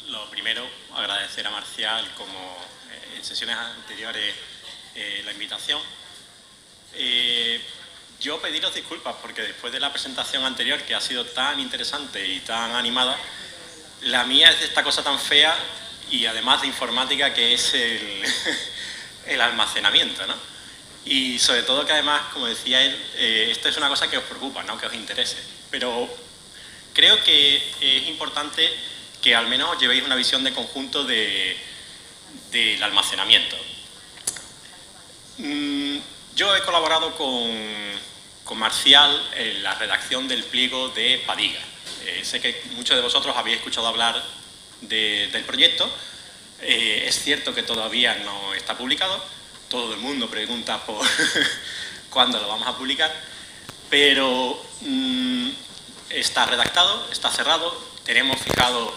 Lo primero, agradecer a Marcial, como en sesiones anteriores, la invitación. Yo pediros disculpas porque después de la presentación anterior, que ha sido tan interesante y tan animada, la mía es de esta cosa tan fea y además de informática, que es el almacenamiento, ¿no? Y sobre todo que además, como decía él, esto es una cosa que os preocupa, ¿no? Que os interese. Pero creo que es importante que al menos llevéis una visión de conjunto del almacenamiento. Yo he colaborado con Marcial en la redacción del pliego de Padiga. Sé que muchos de vosotros habéis escuchado hablar del proyecto. Es cierto que todavía no está publicado. Todo el mundo pregunta por cuándo lo vamos a publicar. Pero está redactado, está cerrado. Tenemos fijado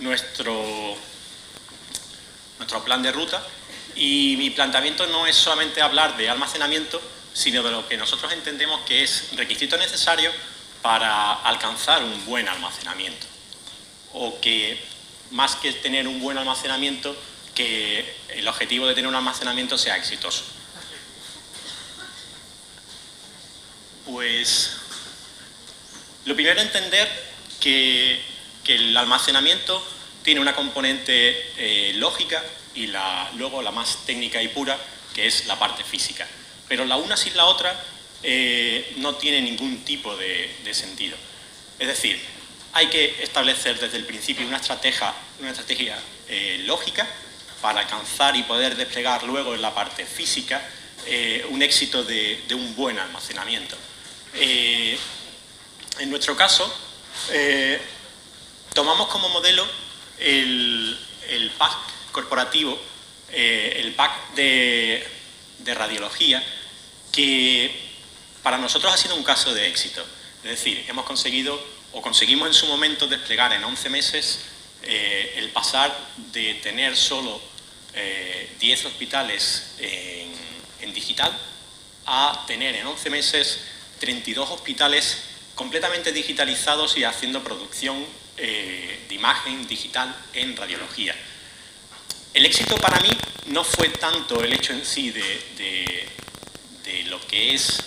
nuestro plan de ruta. Y mi planteamiento no es solamente hablar de almacenamiento, sino de lo que nosotros entendemos que es requisito necesario para alcanzar un buen almacenamiento. O que, más que tener un buen almacenamiento, que el objetivo de tener un almacenamiento sea exitoso. Pues, lo primero, entender que el almacenamiento tiene una componente lógica y luego la más técnica y pura, que es la parte física. Pero la una sin la otra no tiene ningún tipo de sentido. Es decir, hay que establecer desde el principio una estrategia lógica para alcanzar y poder desplegar luego en la parte física un éxito de un buen almacenamiento. En nuestro caso, tomamos como modelo el pack corporativo, el pack de radiología, que para nosotros ha sido un caso de éxito. Es decir, hemos conseguido, o conseguimos en su momento, desplegar en 11 meses el pasar de tener solo 10 hospitales en digital a tener en 11 meses 32 hospitales completamente digitalizados y haciendo producción de imagen digital en radiología. El éxito para mí no fue tanto el hecho en sí de lo que es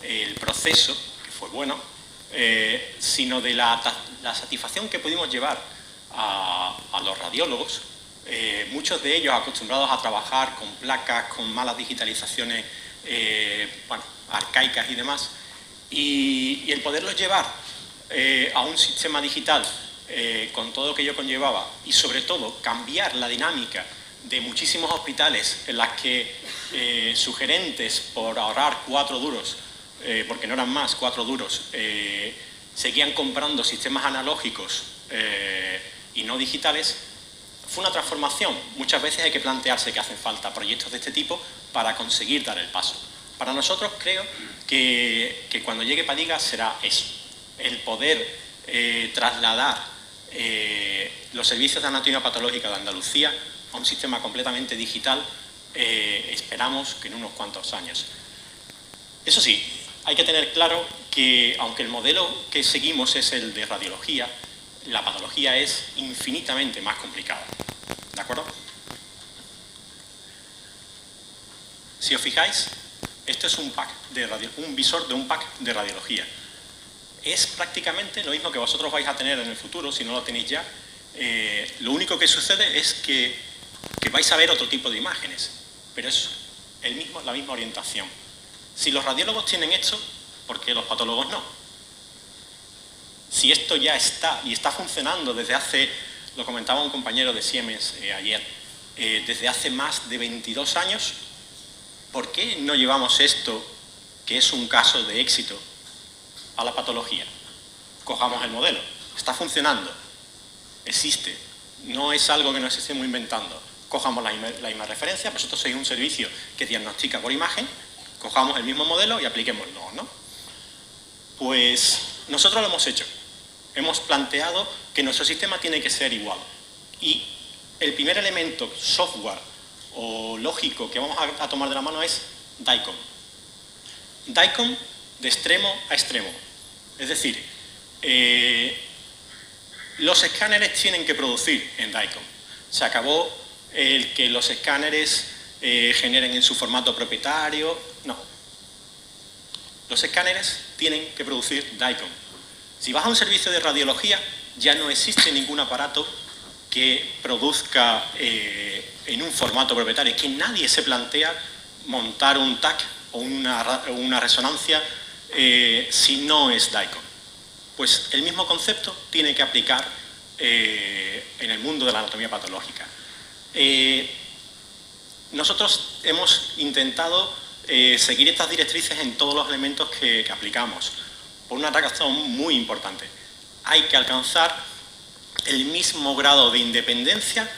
el proceso, que fue bueno, sino de la satisfacción que pudimos llevar a los radiólogos, muchos de ellos acostumbrados a trabajar con placas, con malas digitalizaciones arcaicas y demás, y el poderlos llevar a un sistema digital con todo lo que ello conllevaba, y sobre todo cambiar la dinámica de muchísimos hospitales en las que sugerentes, por ahorrar 4 duros, porque no eran más, 4 duros, seguían comprando sistemas analógicos y no digitales. Fue una transformación. Muchas veces hay que plantearse que hacen falta proyectos de este tipo para conseguir dar el paso. Para nosotros creo que cuando llegue Padiga será eso, el poder trasladar los servicios de anatomía patológica de Andalucía a un sistema completamente digital, esperamos que en unos cuantos años. Eso sí, hay que tener claro que, aunque el modelo que seguimos es el de radiología, la patología es infinitamente más complicada. ¿De acuerdo? Si os fijáis, esto es un visor de un pack de radiología. Es prácticamente lo mismo que vosotros vais a tener en el futuro, si no lo tenéis ya. Lo único que sucede es que vais a ver otro tipo de imágenes, pero es la misma orientación. Si los radiólogos tienen esto, ¿por qué los patólogos no? Si esto ya está y está funcionando desde hace, lo comentaba un compañero de Siemens ayer, desde hace más de 22 años, ¿por qué no llevamos esto, que es un caso de éxito, a la patología? Cojamos el modelo. Está funcionando. Existe. No es algo que nos estemos inventando. Cojamos la misma referencia. Vosotros sois un servicio que diagnostica por imagen. Cojamos el mismo modelo y apliquémoslo, ¿no? Pues nosotros lo hemos hecho. Hemos planteado que nuestro sistema tiene que ser igual. Y el primer elemento software o lógico que vamos a tomar de la mano es DICOM. DICOM de extremo a extremo. Es decir, Los escáneres tienen que producir en DICOM. Se acabó el que los escáneres generen en su formato propietario. No. Los escáneres tienen que producir DICOM. Si vas a un servicio de radiología, ya no existe ningún aparato que produzca en un formato propietario. Es que nadie se plantea montar un TAC o una resonancia si no es DICOM. Pues el mismo concepto tiene que aplicar en el mundo de la anatomía patológica. Nosotros hemos intentado seguir estas directrices en todos los elementos que aplicamos, por una razón muy importante. Hay que alcanzar el mismo grado de independencia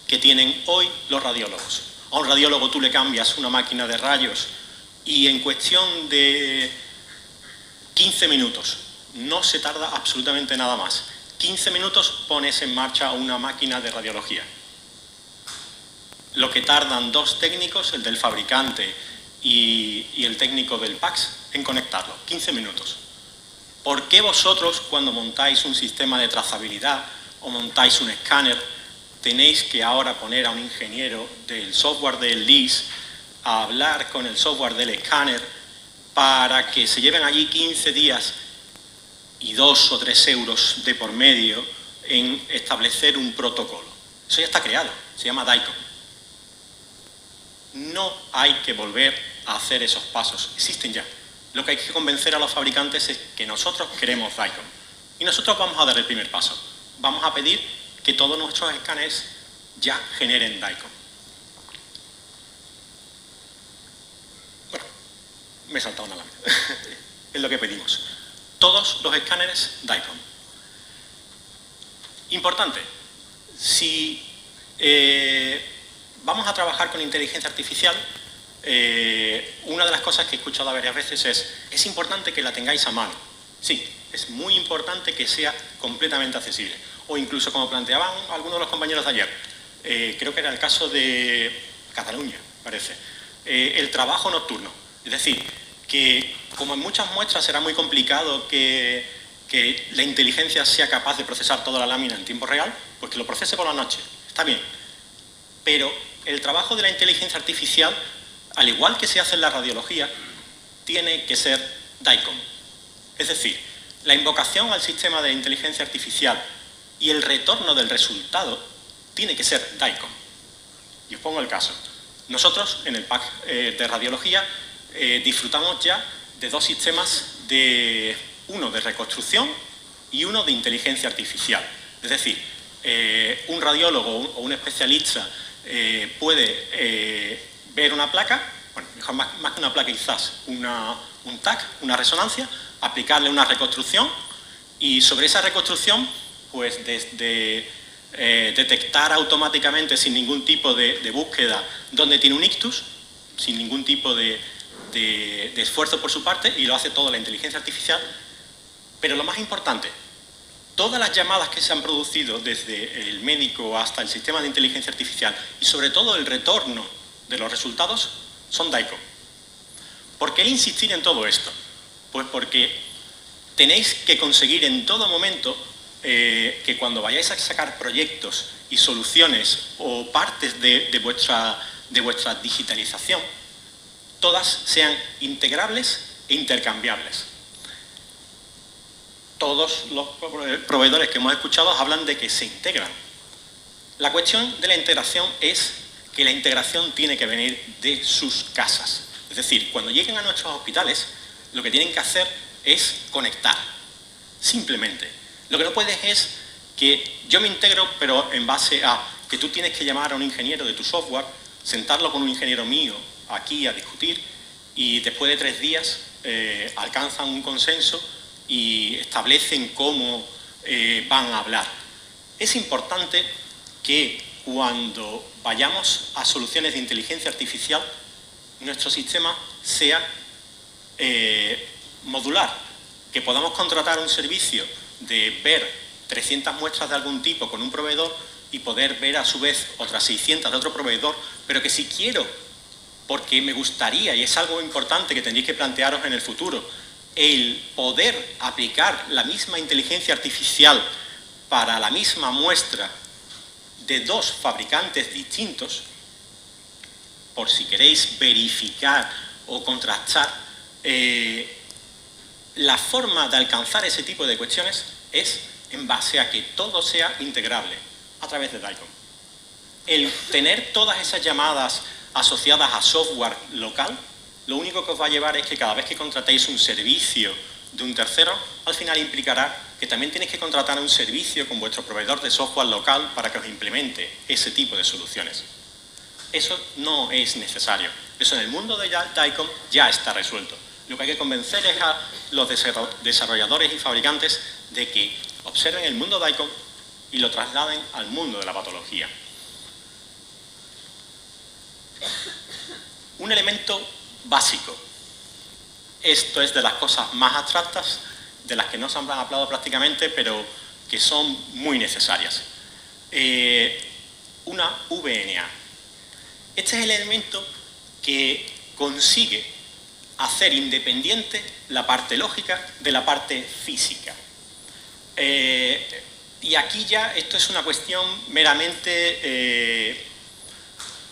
que tienen hoy los radiólogos. A un radiólogo tú le cambias una máquina de rayos y en cuestión de 15 minutos, no se tarda absolutamente nada más. 15 minutos pones en marcha una máquina de radiología. Lo que tardan dos técnicos, el del fabricante y el técnico del PACS, en conectarlo. 15 minutos. ¿Por qué vosotros, cuando montáis un sistema de trazabilidad o montáis un escáner, tenéis que ahora poner a un ingeniero del software del LIS a hablar con el software del escáner para que se lleven allí 15 días y 2 o 3 euros de por medio en establecer un protocolo? Eso ya está creado, se llama DICOM. No hay que volver a hacer esos pasos, existen ya. Lo que hay que convencer a los fabricantes es que nosotros queremos DICOM. Y nosotros vamos a dar el primer paso. Vamos a pedir que todos nuestros escáneres ya generen DICOM. Bueno, me he saltado una lámina. Es lo que pedimos. Todos los escáneres DICOM. Importante, si vamos a trabajar con inteligencia artificial, una de las cosas que he escuchado varias veces es importante que la tengáis a mano. Sí, es muy importante que sea completamente accesible. O incluso, como planteaban algunos de los compañeros de ayer, creo que era el caso de Cataluña, parece, el trabajo nocturno. Es decir, que como en muchas muestras será muy complicado que la inteligencia sea capaz de procesar toda la lámina en tiempo real, pues que lo procese por la noche, está bien. Pero el trabajo de la inteligencia artificial, al igual que se hace en la radiología, tiene que ser DICOM. Es decir, la invocación al sistema de inteligencia artificial y el retorno del resultado tiene que ser DICOM. Y os pongo el caso. Nosotros, en el PAC de radiología, disfrutamos ya de dos sistemas, uno de reconstrucción y uno de inteligencia artificial. Es decir, un radiólogo o un especialista puede ver una placa, bueno, mejor más que una placa quizás, un TAC, una resonancia, aplicarle una reconstrucción y sobre esa reconstrucción, pues desde detectar automáticamente sin ningún tipo de búsqueda dónde tiene un ictus, sin ningún tipo de esfuerzo por su parte, y lo hace todo la inteligencia artificial. Pero lo más importante, todas las llamadas que se han producido desde el médico hasta el sistema de inteligencia artificial y sobre todo el retorno de los resultados son DICOM. ¿Por qué insistir en todo esto? Pues porque tenéis que conseguir en todo momento que cuando vayáis a sacar proyectos y soluciones o partes de vuestra digitalización, todas sean integrables e intercambiables. Todos los proveedores que hemos escuchado hablan de que se integran. La cuestión de la integración es que la integración tiene que venir de sus casas. Es decir, cuando lleguen a nuestros hospitales, lo que tienen que hacer es conectar. Simplemente. Lo que no puedes es que yo me integro, pero en base a que tú tienes que llamar a un ingeniero de tu software, sentarlo con un ingeniero mío aquí a discutir, y después de 3 días alcanzan un consenso y establecen cómo van a hablar. Es importante que cuando vayamos a soluciones de inteligencia artificial, nuestro sistema sea modular, que podamos contratar un servicio de ver 300 muestras de algún tipo con un proveedor y poder ver a su vez otras 600 de otro proveedor, pero que si quiero, porque me gustaría, y es algo importante que tendréis que plantearos en el futuro, el poder aplicar la misma inteligencia artificial para la misma muestra de dos fabricantes distintos, por si queréis verificar o contrastar, la forma de alcanzar ese tipo de cuestiones es en base a que todo sea integrable a través de DICOM. El tener todas esas llamadas asociadas a software local, lo único que os va a llevar es que cada vez que contratéis un servicio de un tercero, al final implicará que también tenéis que contratar un servicio con vuestro proveedor de software local para que os implemente ese tipo de soluciones. Eso no es necesario. Eso en el mundo de DICOM ya está resuelto. Lo que hay que convencer es a los desarrolladores y fabricantes de que observen el mundo DICOM y lo trasladen al mundo de la patología. Un elemento básico. Esto es de las cosas más abstractas, de las que no se han hablado prácticamente, pero que son muy necesarias. Una VNA. Este es el elemento que consigue hacer independiente la parte lógica de la parte física. Y aquí ya esto es una cuestión meramente,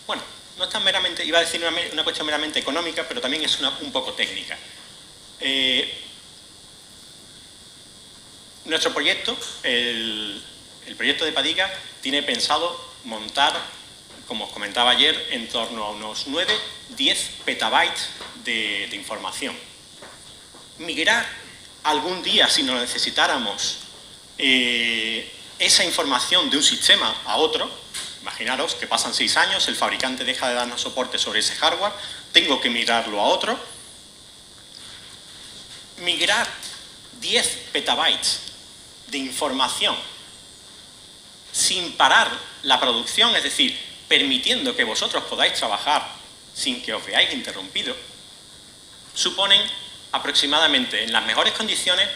bueno, no es tan meramente, iba a decir una cuestión meramente económica, pero también es un poco técnica. Nuestro proyecto, el proyecto de Padiga, tiene pensado montar, como os comentaba ayer, en torno a unos 9-10 petabytes de información. Migrar algún día, si no necesitáramos, esa información de un sistema a otro, imaginaros que pasan 6 años, el fabricante deja de darnos soporte sobre ese hardware, tengo que migrarlo a otro. Migrar 10 petabytes de información sin parar la producción, es decir, permitiendo que vosotros podáis trabajar sin que os veáis interrumpido, suponen aproximadamente, en las mejores condiciones,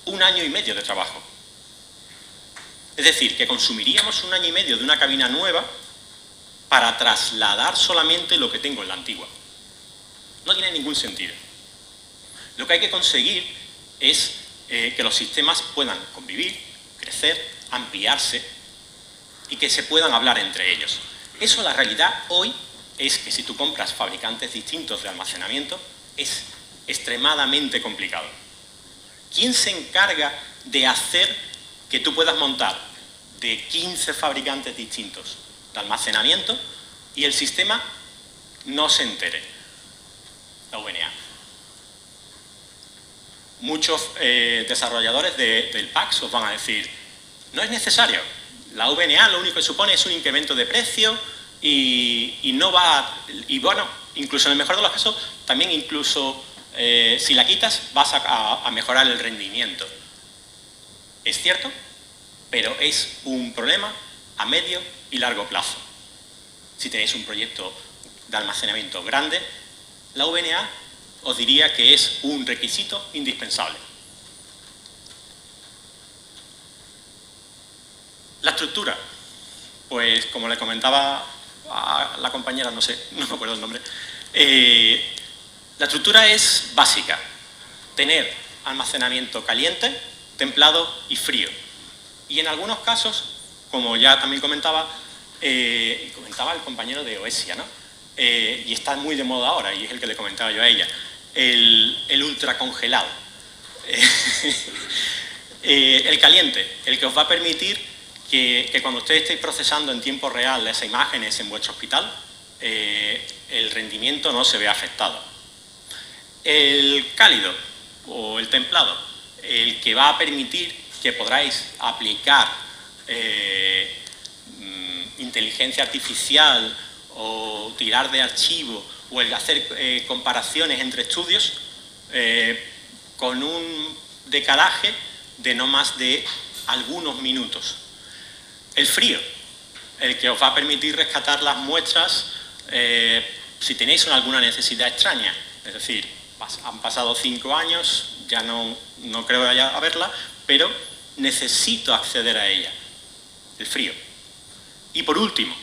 1 año y medio de trabajo. Es decir, que consumiríamos 1 año y medio de una cabina nueva para trasladar solamente lo que tengo en la antigua. No tiene ningún sentido. Lo que hay que conseguir es que los sistemas puedan convivir, crecer, ampliarse y que se puedan hablar entre ellos. Eso, la realidad hoy, es que si tú compras fabricantes distintos de almacenamiento, es extremadamente complicado. ¿Quién se encarga de hacer que tú puedas montar de 15 fabricantes distintos de almacenamiento y el sistema no se entere? La VNA. Muchos desarrolladores del PAX os van a decir, no es necesario. La VNA lo único que supone es un incremento de precio y no va... Y bueno, incluso en el mejor de los casos, también incluso si la quitas vas a mejorar el rendimiento. Es cierto, pero es un problema a medio y largo plazo. Si tenéis un proyecto de almacenamiento grande, la VNA os diría que es un requisito indispensable. La estructura, pues como le comentaba a la compañera, no me acuerdo el nombre, la estructura es básica, tener almacenamiento caliente, templado y frío. Y en algunos casos, como ya también comentaba el compañero de Oesia, ¿no? Y está muy de moda ahora, y es el que le comentaba yo a ella, el ultracongelado. El caliente, el que os va a permitir que cuando ustedes estéis procesando en tiempo real esas imágenes en vuestro hospital, el rendimiento no se vea afectado. El cálido o el templado, el que va a permitir que podráis aplicar inteligencia artificial o tirar de archivo o el hacer comparaciones entre estudios con un decalaje de no más de algunos minutos. El frío, el que os va a permitir rescatar las muestras si tenéis alguna necesidad extraña. Es decir, han pasado 5 años, ya no creo que vaya a verla, pero necesito acceder a ella. El frío. Y por último,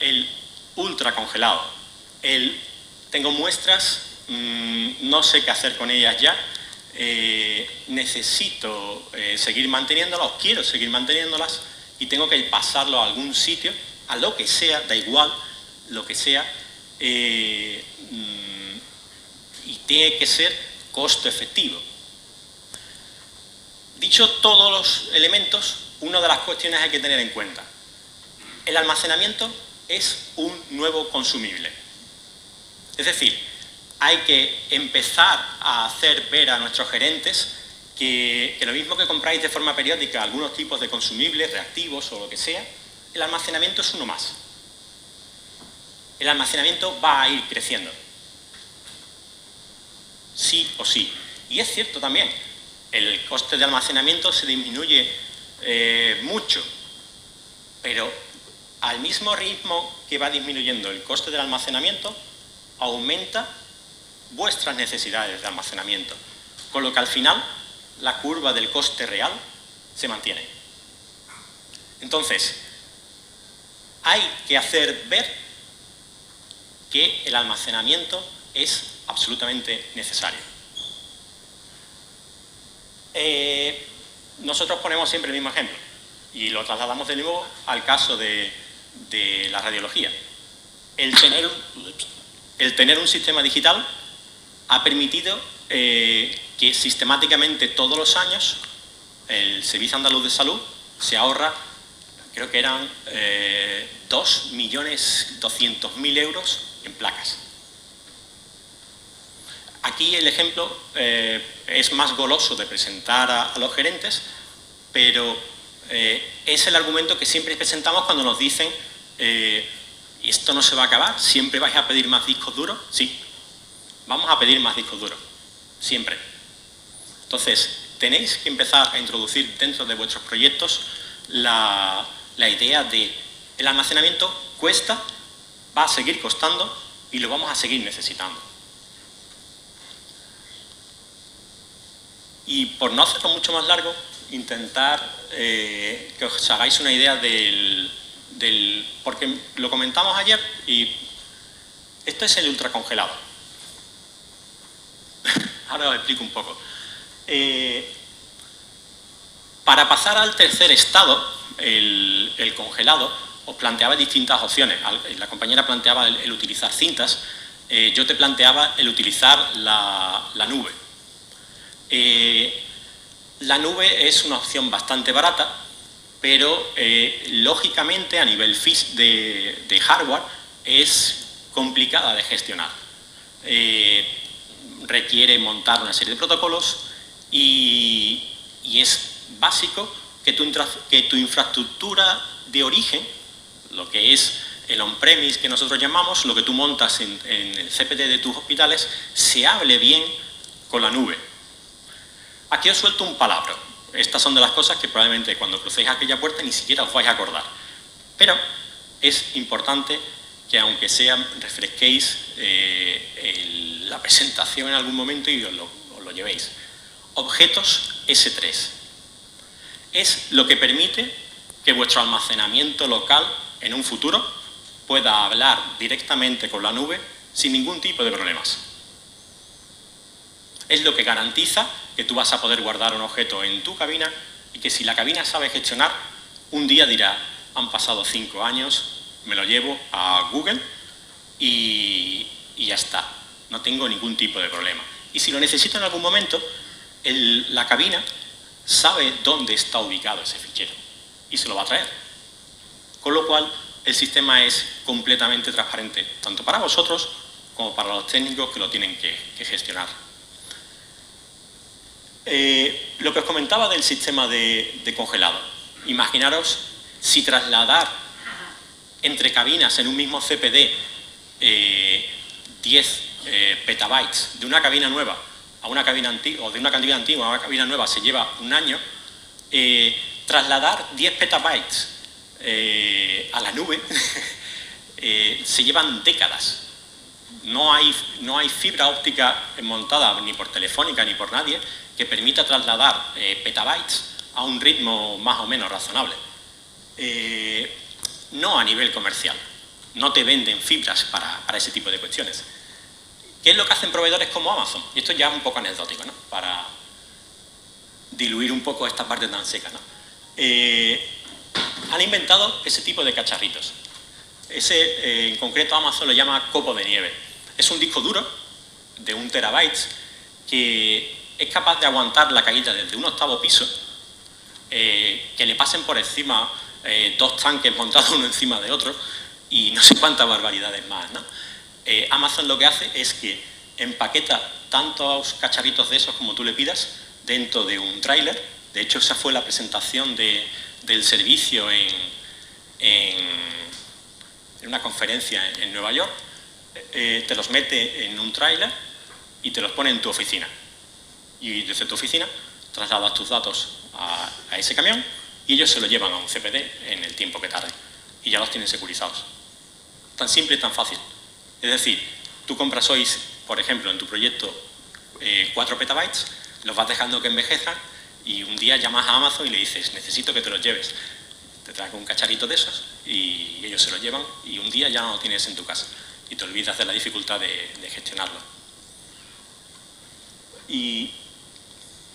el ultracongelado. Tengo muestras, no sé qué hacer con ellas ya, necesito seguir manteniéndolas, o quiero seguir manteniéndolas, y tengo que pasarlo a algún sitio, a lo que sea, da igual, lo que sea, y tiene que ser costo efectivo. Dicho todos los elementos, una de las cuestiones hay que tener en cuenta. El almacenamiento es un nuevo consumible. Es decir, hay que empezar a hacer ver a nuestros gerentes que lo mismo que compráis de forma periódica algunos tipos de consumibles, reactivos o lo que sea, el almacenamiento es uno más. El almacenamiento va a ir creciendo. Sí o sí. Y es cierto también, el coste de almacenamiento se disminuye mucho, pero al mismo ritmo que va disminuyendo el coste del almacenamiento, aumenta vuestras necesidades de almacenamiento, con lo que al final la curva del coste real se mantiene. Entonces, hay que hacer ver que el almacenamiento es absolutamente necesario. Nosotros ponemos siempre el mismo ejemplo y lo trasladamos de nuevo al caso de la radiología. El tener un sistema digital ha permitido que sistemáticamente todos los años el Servicio Andaluz de Salud se ahorra, creo que eran 2.200.000 euros en placas. Aquí el ejemplo es más goloso de presentar a los gerentes, pero es el argumento que siempre presentamos cuando nos dicen ¿esto no se va a acabar? ¿Siempre vais a pedir más discos duros? Sí, vamos a pedir más discos duros, siempre. Entonces, tenéis que empezar a introducir dentro de vuestros proyectos la idea de el almacenamiento cuesta, va a seguir costando y lo vamos a seguir necesitando. Y por no hacerlo mucho más largo, intentar que os hagáis una idea porque lo comentamos ayer y esto es el ultracongelado. Ahora os explico un poco. Para pasar al tercer estado, el congelado, os planteaba distintas opciones. La compañera planteaba el utilizar cintas, yo te planteaba el utilizar la nube. La nube es una opción bastante barata, pero lógicamente a nivel de hardware es complicada de gestionar. Requiere montar una serie de protocolos y es básico que tu infraestructura de origen, lo que es el on-premise que nosotros llamamos, lo que tú montas en el CPD de tus hospitales, se hable bien con la nube. Aquí os suelto un palabra. Estas son de las cosas que probablemente cuando crucéis aquella puerta ni siquiera os vais a acordar. Pero es importante que aunque sea refresquéis la presentación en algún momento y os lo llevéis. Objetos S3. Es lo que permite que vuestro almacenamiento local en un futuro pueda hablar directamente con la nube sin ningún tipo de problemas. Es lo que garantiza que tú vas a poder guardar un objeto en tu cabina y que si la cabina sabe gestionar, un día dirá, han pasado 5 años, me lo llevo a Google y ya está, no tengo ningún tipo de problema. Y si lo necesito en algún momento, la cabina sabe dónde está ubicado ese fichero y se lo va a traer. Con lo cual, el sistema es completamente transparente, tanto para vosotros como para los técnicos que lo tienen que gestionar. Lo que os comentaba del sistema de congelado. Imaginaros si trasladar entre cabinas en un mismo CPD 10 petabytes de una cabina nueva a una cabina antigua, o de una cabina antigua a una cabina nueva se lleva un año, trasladar 10 petabytes a la nube se llevan décadas. No hay fibra óptica montada ni por Telefónica ni por nadie que permita trasladar petabytes a un ritmo más o menos razonable. No a nivel comercial. No te venden fibras para ese tipo de cuestiones. ¿Qué es lo que hacen proveedores como Amazon? Y esto ya es un poco anecdótico, ¿no? diluir un poco esta parte tan seca, ¿no? Han inventado ese tipo de cacharritos. En concreto Amazon lo llama copo de nieve. Es un disco duro de 1 terabyte que es capaz de aguantar la caída desde un 8º piso, que le pasen por encima 2 tanques montados uno encima de otro y no sé cuántas barbaridades más, ¿no? Amazon lo que hace es que empaqueta tantos cacharritos de esos como tú le pidas dentro de un tráiler. De hecho, esa fue la presentación del servicio en una conferencia en Nueva York. Te los mete en un tráiler y te los pone en tu oficina. Y desde tu oficina trasladas tus datos a ese camión y ellos se lo llevan a un CPD en el tiempo que tarde. Y ya los tienen securizados. Tan simple y tan fácil. Es decir, tú compras hoy, por ejemplo, en tu proyecto 4 petabytes, los vas dejando que envejezcan y un día llamas a Amazon y le dices, necesito que te los lleves. Te traes un cacharrito de esos y ellos se los llevan y un día ya no lo tienes en tu casa y te olvidas de la dificultad de gestionarlo. Y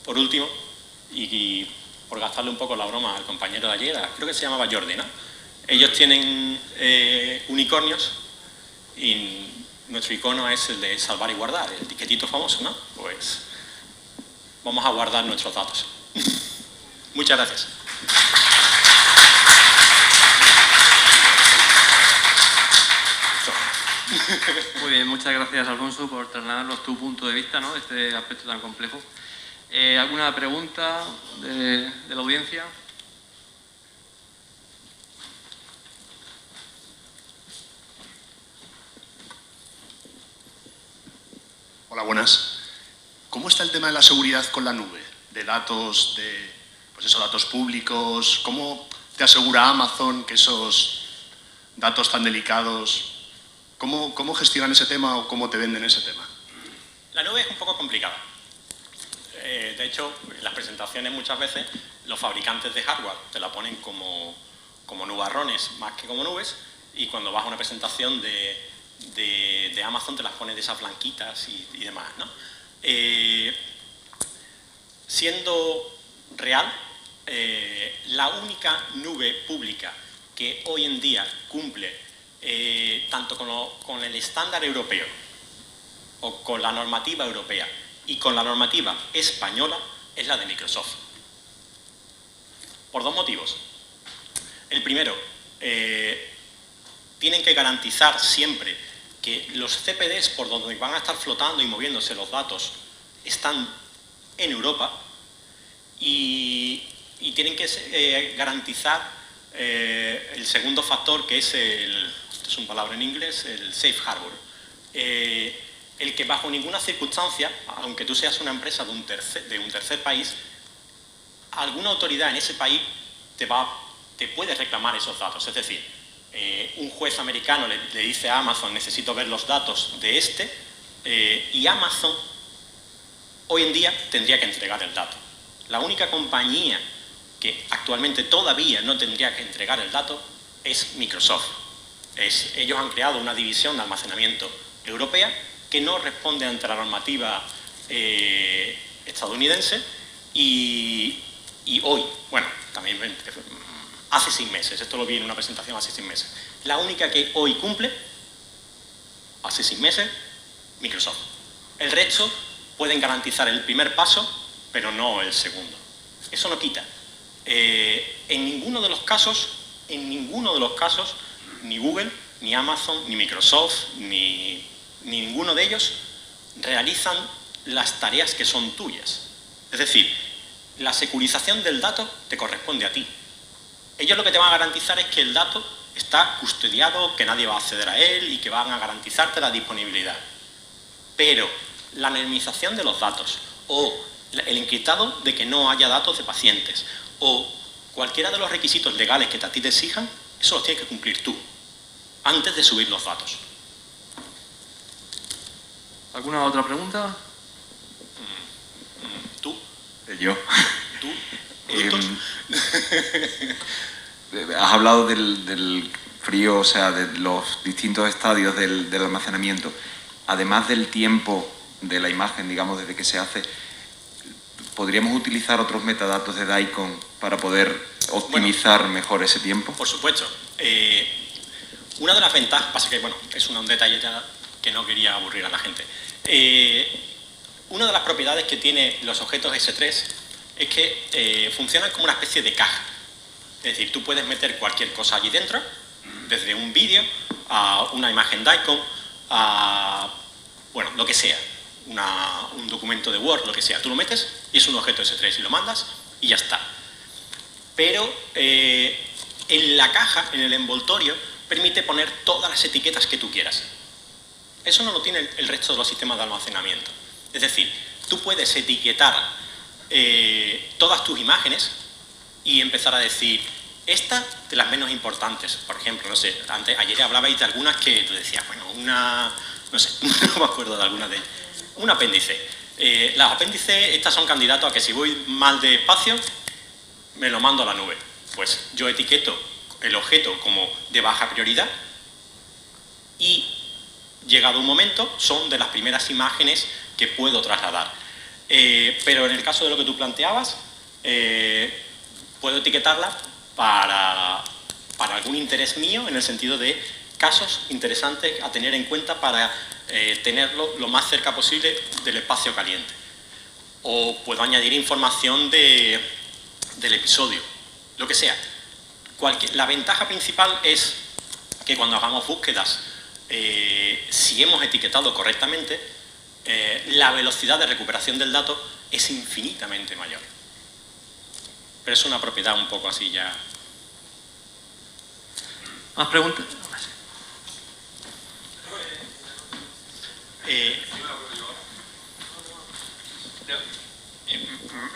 por último, y por gastarle un poco la broma al compañero de ayer, creo que se llamaba Jordi, ¿no? Ellos tienen unicornios y nuestro icono es el de salvar y guardar, el etiquetito famoso, ¿no? Pues vamos a guardar nuestros datos. Muchas gracias. Muy bien, muchas gracias, Alfonso, por trasladarnos tu punto de vista, ¿no?, de este aspecto tan complejo. ¿Alguna pregunta de la audiencia? Hola, buenas. ¿Cómo está el tema de la seguridad con la nube? De datos, datos públicos. ¿Cómo te asegura Amazon que esos datos tan delicados, cómo gestionan ese tema o cómo te venden ese tema? La nube es un poco complicada. De hecho, en las presentaciones muchas veces los fabricantes de hardware te la ponen como nubarrones más que como nubes, y cuando vas a una presentación de Amazon te las ponen de esas blanquitas y demás, ¿no? Siendo real, la única nube pública que hoy en día cumple tanto con el estándar europeo o con la normativa europea y con la normativa española es la de Microsoft. Por 2 motivos. El primero, tienen que garantizar siempre que los CPDs por donde van a estar flotando y moviéndose los datos están en Europa, y tienen que garantizar el segundo factor, que es esto es una palabra en inglés, el safe harbor. El que bajo ninguna circunstancia, aunque tú seas una empresa de un tercer país, alguna autoridad en ese país te puede reclamar esos datos. Es decir, un juez americano le dice a Amazon, necesito ver los datos de y Amazon hoy en día tendría que entregar el dato. La única compañía que actualmente todavía no tendría que entregar el dato es Microsoft. Ellos han creado una división de almacenamiento europea que no responde ante la normativa estadounidense, y hoy, bueno, también hace 6 meses, esto lo vi en una presentación hace 6 meses, la única que hoy cumple, hace 6 meses, Microsoft. El resto pueden garantizar el primer paso, pero no el segundo. Eso no quita. En ninguno de los casos, ni Google, ni Amazon, ni Microsoft, ni ninguno de ellos realizan las tareas que son tuyas. Es decir, la securización del dato te corresponde a ti. Ellos lo que te van a garantizar es que el dato está custodiado, que nadie va a acceder a él y que van a garantizarte la disponibilidad. Pero la anonimización de los datos o el encriptado de que no haya datos de pacientes o cualquiera de los requisitos legales que a ti te exijan, eso los tienes que cumplir tú antes de subir los datos. ¿Alguna otra pregunta? ¿Tú? Yo. ¿Tú? Has hablado del frío, o sea, de los distintos estadios del almacenamiento. Además del tiempo de la imagen, digamos, desde que se hace, ¿podríamos utilizar otros metadatos de DICOM para poder optimizar mejor ese tiempo? Por supuesto. Una de las ventajas, pasa que, bueno, es un detalle ya que no quería aburrir a la gente. Una de las propiedades que tiene los objetos S3 es que funcionan como una especie de caja. Es decir, tú puedes meter cualquier cosa allí dentro, desde un vídeo a una imagen DICOM, a, bueno, lo que sea, un documento de Word, lo que sea. Tú lo metes y es un objeto S3 y lo mandas y ya está. Pero en la caja, en el envoltorio, permite poner todas las etiquetas que tú quieras. Eso no lo tiene el resto de los sistemas de almacenamiento. Es decir, tú puedes etiquetar todas tus imágenes y empezar a decir, esta de las menos importantes. Por ejemplo, no sé, ayer hablabais de algunas que tú decías, bueno, no sé, no me acuerdo de algunas de ellas. Un apéndice. Las apéndices, estas son candidatos a que si voy mal de espacio, me lo mando a la nube. Pues yo etiqueto el objeto como de baja prioridad y, llegado un momento, son de las primeras imágenes que puedo trasladar. Pero en el caso de lo que tú planteabas, puedo etiquetarla para algún interés mío, en el sentido de casos interesantes a tener en cuenta para tenerlo lo más cerca posible del espacio caliente. O puedo añadir información del episodio, lo que sea. La ventaja principal es que cuando hagamos búsquedas, si hemos etiquetado correctamente, la velocidad de recuperación del dato es infinitamente mayor. Pero es una propiedad un poco así ya. ¿Más preguntas?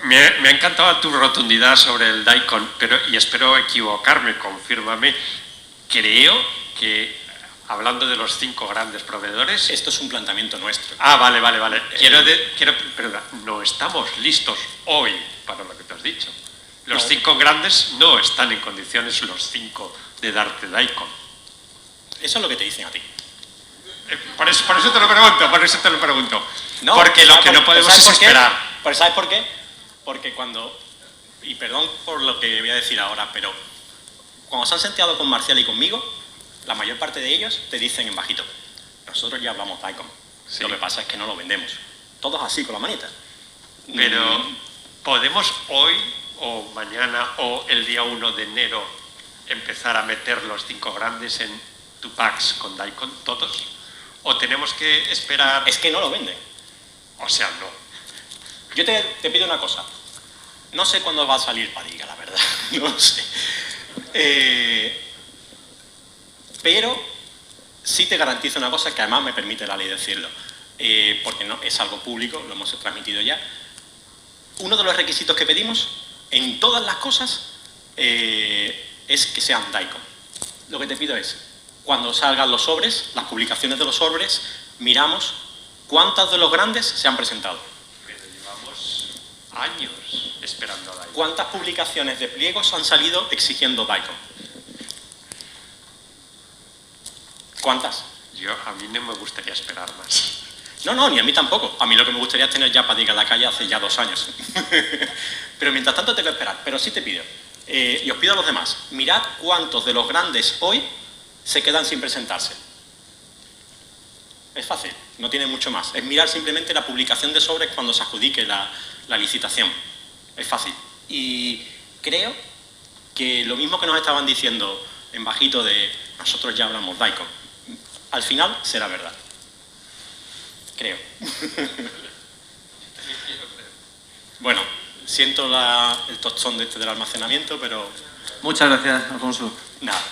Me ha encantado tu rotundidad sobre el DICOM, y espero equivocarme, confírmame. Creo que, hablando de los 5 grandes proveedores... Esto es un planteamiento nuestro. Ah, vale. Perdona, no estamos listos hoy para lo que te has dicho. Los 5 grandes no están en condiciones, los 5, de darte DICOM. Eso es lo que te dicen a ti. Por eso te lo pregunto. No, porque lo que no podemos es esperar. ¿Pero sabes por qué? Porque cuando, y perdón por lo que voy a decir ahora, pero cuando se han sentado con Marcial y conmigo, la mayor parte de ellos te dicen en bajito, nosotros ya hablamos DICOM, sí. Lo que pasa es que no lo vendemos. Todos así, con la manita. Pero, ¿podemos hoy, o mañana, o el día 1 de enero, empezar a meter los 5 grandes en tu packs con DICOM, todos? ¿O tenemos que esperar...? Es que no lo venden. O sea, no. Yo te pido una cosa. No sé cuándo va a salir Padiga, la verdad. No lo sé. Pero sí te garantizo una cosa que además me permite la ley decirlo. Porque no, es algo público, lo hemos transmitido ya. Uno de los requisitos que pedimos en todas las cosas es que sean DICOM. Lo que te pido es, cuando salgan los sobres, las publicaciones de los sobres, miramos cuántas de los grandes se han presentado. Pero llevamos años esperando a DICOM. ¿Cuántas publicaciones de pliegos han salido exigiendo DICOM? ¿Cuántas? A mí no me gustaría esperar más. No, ni a mí tampoco. A mí lo que me gustaría es tener ya Padiga en la calle hace ya 2 años. Pero mientras tanto tengo que esperar. Pero sí te pido, y os pido a los demás, mirad cuántos de los grandes hoy se quedan sin presentarse. Es fácil, no tiene mucho más. Es mirar simplemente la publicación de sobres cuando se adjudique la licitación. Es fácil. Y creo que lo mismo que nos estaban diciendo en bajito de nosotros ya hablamos DICOM, al final será verdad. Creo. Bueno, siento el tostón del almacenamiento, pero... Muchas gracias, Alfonso. Nada.